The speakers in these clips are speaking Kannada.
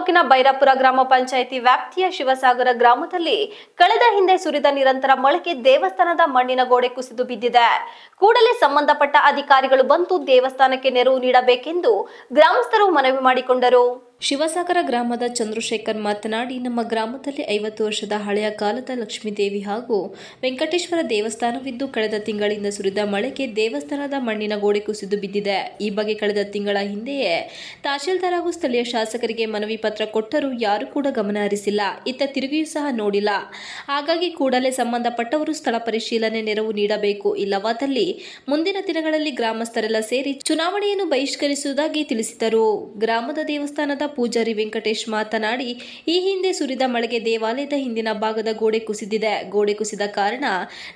ತಾಲೂಕಿನ ಬೈರಾಪುರ ಗ್ರಾಮ ಪಂಚಾಯಿತಿ ವ್ಯಾಪ್ತಿಯ ಶಿವಸಾಗರ ಗ್ರಾಮದಲ್ಲಿ ಕಳೆದ ಹಿಂದೆ ಸುರಿದ ನಿರಂತರ ಮಳೆಗೆ ದೇವಸ್ಥಾನದ ಮಣ್ಣಿನ ಗೋಡೆ ಕುಸಿದು ಬಿದ್ದಿದೆ. ಕೂಡಲೇ ಸಂಬಂಧಪಟ್ಟ ಅಧಿಕಾರಿಗಳು ಬಂದು ದೇವಸ್ಥಾನಕ್ಕೆ ನೆರವು ನೀಡಬೇಕೆಂದು ಗ್ರಾಮಸ್ಥರು ಮನವಿ ಮಾಡಿಕೊಂಡರು. ಶಿವಸಾಗರ ಗ್ರಾಮದ ಚಂದ್ರಶೇಖರ್ ಮಾತನಾಡಿ, ನಮ್ಮ ಗ್ರಾಮದಲ್ಲಿ 50 ವರ್ಷದ ಹಳೆಯ ಕಾಲದ ಲಕ್ಷ್ಮೀದೇವಿ ಹಾಗೂ ವೆಂಕಟೇಶ್ವರ ದೇವಸ್ಥಾನವಿದ್ದು ಕಳೆದ ತಿಂಗಳಿಂದ ಸುರಿದ ಮಳೆಗೆ ದೇವಸ್ಥಾನದ ಮಣ್ಣಿನ ಗೋಡೆ ಕುಸಿದು ಬಿದ್ದಿದೆ. ಈ ಬಗ್ಗೆ ಕಳೆದ ತಿಂಗಳ ಹಿಂದೆಯೇ ತಹಶೀಲ್ದಾರ್ ಹಾಗೂ ಸ್ಥಳೀಯ ಶಾಸಕರಿಗೆ ಮನವಿ ಪತ್ರ ಕೊಟ್ಟರೂ ಯಾರು ಕೂಡ ಗಮನ ಹರಿಸಿಲ್ಲ. ಇತ್ತ ತಿರುಗಿಯೂ ಸಹ ನೋಡಿಲ್ಲ. ಹಾಗಾಗಿ ಕೂಡಲೇ ಸಂಬಂಧಪಟ್ಟವರು ಸ್ಥಳ ಪರಿಶೀಲನೆ ನೆರವು ನೀಡಬೇಕು. ಇಲ್ಲವಾದಲ್ಲಿ ಮುಂದಿನ ದಿನಗಳಲ್ಲಿ ಗ್ರಾಮಸ್ಥರೆಲ್ಲ ಸೇರಿ ಚುನಾವಣೆಯನ್ನು ಬಹಿಷ್ಕರಿಸುವುದಾಗಿ ತಿಳಿಸಿದರು. ಗ್ರಾಮದ ದೇವಸ್ಥಾನದ ಪೂಜಾರಿ ವೆಂಕಟೇಶ್ ಮಾತನಾಡಿ, ಈ ಹಿಂದೆ ಸುರಿದ ಮಳೆಗೆ ದೇವಾಲಯದ ಹಿಂದಿನ ಭಾಗದ ಗೋಡೆ ಕುಸಿದಿದೆ. ಗೋಡೆ ಕುಸಿದ ಕಾರಣ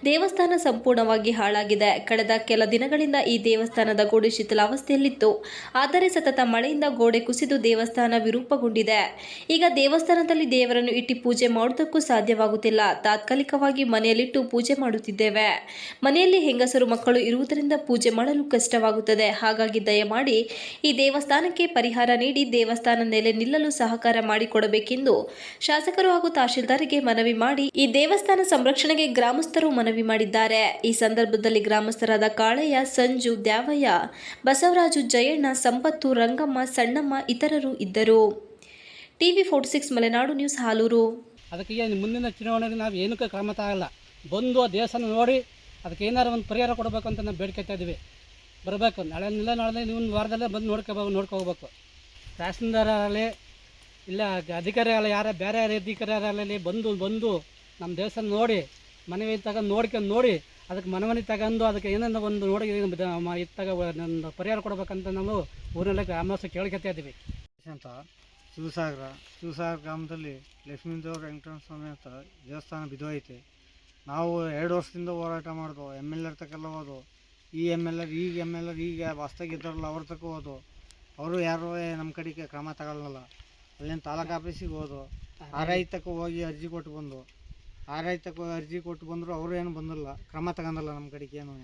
ದೇವಸ್ಥಾನ ಸಂಪೂರ್ಣವಾಗಿ ಹಾಳಾಗಿದೆ. ಕಳೆದ ಕೆಲ ದಿನಗಳಿಂದ ಈ ದೇವಸ್ಥಾನದ ಗೋಡೆ ಶಿಥಿಲಾವಸ್ಥೆಯಲ್ಲಿತ್ತು. ಆದರೆ ಸತತ ಮಳೆಯಿಂದ ಗೋಡೆ ಕುಸಿದು ದೇವಸ್ಥಾನ ವಿರೂಪಗೊಂಡಿದೆ. ಈಗ ದೇವಸ್ಥಾನದಲ್ಲಿ ದೇವರನ್ನು ಇಟ್ಟು ಪೂಜೆ ಮಾಡುವುದಕ್ಕೂ ಸಾಧ್ಯವಾಗುತ್ತಿಲ್ಲ. ತಾತ್ಕಾಲಿಕವಾಗಿ ಮನೆಯಲ್ಲಿಟ್ಟು ಪೂಜೆ ಮಾಡುತ್ತಿದ್ದೇವೆ. ಮನೆಯಲ್ಲಿ ಹೆಂಗಸರು ಮಕ್ಕಳು ಇರುವುದರಿಂದ ಪೂಜೆ ಮಾಡಲು ಕಷ್ಟವಾಗುತ್ತದೆ. ಹಾಗಾಗಿ ದಯಮಾಡಿ ಈ ದೇವಸ್ಥಾನಕ್ಕೆ ಪರಿಹಾರ ನೀಡಿ ದೇವಸ್ಥಾನ ನೆಲೆ ನಿಲ್ಲಲು ಸಹಕಾರ ಮಾಡಿಕೊಡಬೇಕೆಂದು ಶಾಸಕರು ಹಾಗೂ ತಹಶೀಲ್ದಾರ್ಗೆ ಮನವಿ ಮಾಡಿ ಈ ದೇವಸ್ಥಾನ ಸಂರಕ್ಷಣೆಗೆ ಗ್ರಾಮಸ್ಥರು ಮನವಿ ಮಾಡಿದ್ದಾರೆ. ಈ ಸಂದರ್ಭದಲ್ಲಿ ಗ್ರಾಮಸ್ಥರಾದ ಕಾಳಯ್ಯ, ಸಂಜು, ದ್ಯಾವಯ್ಯ, ಬಸವರಾಜು, ಜಯಣ್ಣ, ಸಂಪತ್ತು, ರಂಗಮ್ಮ, ಸಣ್ಣಮ್ಮ ಇತರರು ಇದ್ದರು. TV 46 Malenadu news, Haluru. ಅದಕ್ಕೆ ಮುಂದಿನ ಚುನಾವಣೆಗೆ ನಾವು ಏನಕ್ಕೆ ಕ್ರಮ ತಗೊಳ್ಳಲ್ಲ, ಬಂದು ಆ ದೇವಸ್ಥಾನ ನೋಡಿ ಅದಕ್ಕೆ ಏನಾರು ಒಂದು ಪರಿಹಾರ ಕೊಡಬೇಕು ಅಂತ ನಾವು ಬೇಡ್ಕೊತಾ ಇದ್ದೀವಿ. ಬರಬೇಕು, ನಾಳೆ ನೀವು ಒಂದು ವಾರದಲ್ಲೇ ಬಂದು ನೋಡ್ಕೋಬೇಕು. ತಹಸೀಲ್ದಾರರಲ್ಲಿ ಇಲ್ಲ ಅಧಿಕಾರಿಗಳು ಬೇರೆ ಅಧಿಕಾರಿಗಳಲ್ಲಿ ಬಂದು ನಮ್ಮ ದೇವಸ್ಥಾನ ನೋಡಿ ಮನವಿ ತಗೊಂಡು ನೋಡಿ ಅದಕ್ಕೆ ಮನವಿ ತಗೊಂಡು ಅದಕ್ಕೆ ಏನೇನು ಒಂದು ನೋಡಿ ಒಂದು ಪರಿಹಾರ ಕೊಡಬೇಕಂತ ನಾವು ಊರಿನಲ್ಲಿ ಗ್ರಾಮಸ್ಥರು ಕೇಳ್ಕೊತಾ ಇದ್ದೀವಿ. ಅಂತ ಶಿವಸಾಗರ ಗ್ರಾಮದಲ್ಲಿ ಲಕ್ಷ್ಮೀದೇವ್ರ ವೆಂಕಟೇಶ್ವರ ಸ್ವಾಮಿ ಅಂತ ದೇವಸ್ಥಾನ ಬಿದ್ದೋಯ್ತೆ. ನಾವು 2 ವರ್ಷದಿಂದ ಹೋರಾಟ ಮಾಡಿದ್ವು. MLA ತಕ್ಕೆಲ್ಲ ಹೋದು, ಈ MLA ಈಗ ಹೊಸ್ದಾಗಿದ್ದಾರಲ್ಲ ಅವ್ರ ತಕ್ಕ ಹೋದು. ಅವರು ಯಾರು ನಮ್ಮ ಕಡೆಗೆ ಕ್ರಮ ತಗೊಳ್ಳಲ್ಲ. ಅಲ್ಲಿನ ತಾಲೂಕು ಆಫೀಸಿಗೆ ಹೋದು, RI ತಕ್ಕ ಹೋಗಿ ಅರ್ಜಿ ಕೊಟ್ಟು ಬಂದು, RI ತಕ್ಕ ಅರ್ಜಿ ಕೊಟ್ಟು ಬಂದರು. ಅವರು ಏನು ಬಂದಿಲ್ಲ, ಕ್ರಮ ತಗೊಂಡಲ್ಲ ನಮ್ಮ ಕಡೆಗೆ ಏನು.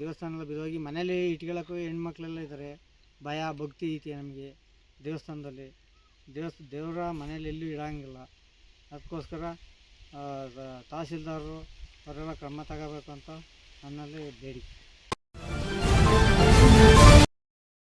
ದೇವಸ್ಥಾನ ಬಿದ್ದೋಗಿ ಮನೇಲಿ ಇಟ್ಕೊಳ್ಳೋಕ್ಕೂ ಹೆಣ್ಮಕ್ಳೆಲ್ಲ ಇದ್ದಾರೆ. ಭಯ ಭಕ್ತಿ ಐತಿ ನಮಗೆ ದೇವಸ್ಥಾನದಲ್ಲಿ. ದೇವರ ಮನೇಲಿ ಎಲ್ಲೂ ಇಡೋಂಗಿಲ್ಲ. ಅದಕ್ಕೋಸ್ಕರ ತಹಸೀಲ್ದಾರರು ಅವರೆಲ್ಲ ಕ್ರಮ ತಗೋಬೇಕು ಅಂತ ನನ್ನಲ್ಲಿ ಬೇಡಿಕೆ.